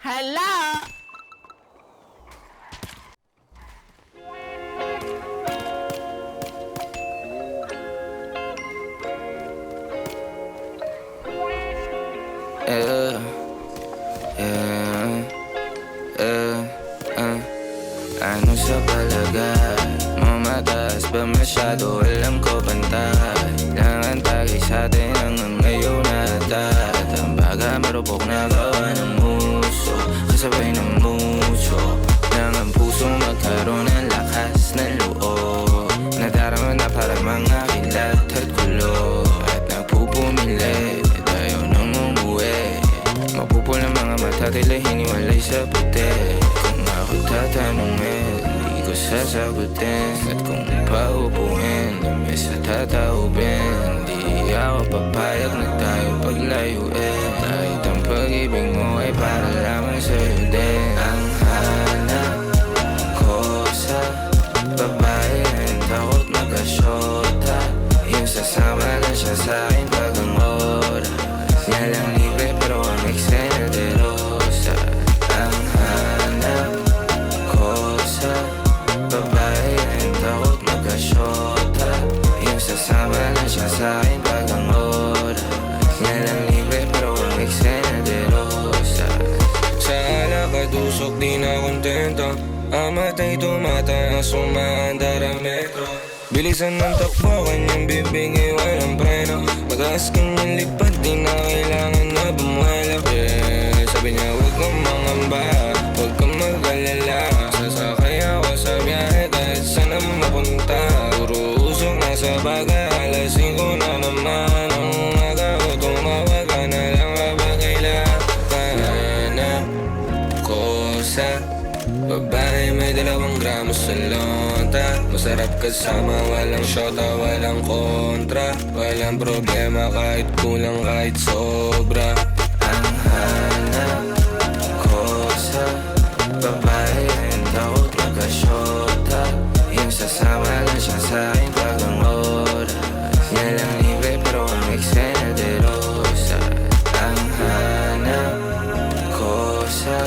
Hala! Yeah, yeah, Ano sa palagay mo mataas ba masyado? Alam ko pantay lang ang tagay sa'tin hanggang ngayon natat. Ang baga marupok na gawa ng muso, kasabay ng mucho nang ang puso magkaroon ng lakas ng loob. Nadarama na para mga kilat at gulo, at nagpupumili tayo nang umuwi. Mapupul ng mga mata, tila hiniwalay sa puti. Kung ako tatanungin, di ko sasagutin. At kung paupuin, lamis at tataubin, di ako papayag na tayo paglayuin. Kahit ang pag-ibig mo ay para lamang sa'yo din. Ang hanap ko sa babae rin takot magkasyota, yung sasama lang siya sa'kin pag ang oras niya lang libre pero ang eksena de rosa. Ang hanap ko sa babae rin takot magkasyota, yung sasama lang siya sa'kin pag ang oras niya lang libre pero ang eksena de rosa. Sa alakadusok di na kontento, amatay tumataas umaandar ang metro. Bilisan ng takbo, kanyang bibigay walang preno. Mataas kanyang lipat, di na kailangan na bumuela. Yeah, sabi niya huwag kang mangamba, huwag kang mag-alala. Sasakay ako sa biyahe kahit saan na mapunta. Puro usok na sa bagay, alas 5 na naman ang umaga. O tumawag ka na lang kapag kailangan. Hanap ko sa babae may 2 gramo sa lonta. Masarap kasama, walang shota, walang kontra. Walang problema kahit kulang, kahit sobra. Ang hanap ko sa babae rin takot magkasyota, yung sasama lang siya sa'kin pag ang oras niya lang libre pero ang eksena de rosa. Ang hanap ko sa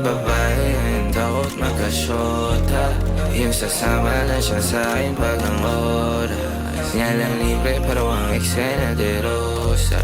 babae rin takot magkasyota, yung sasama lang siya sa'kin pag ang oras niya lang libre pero ang eksena de rosa.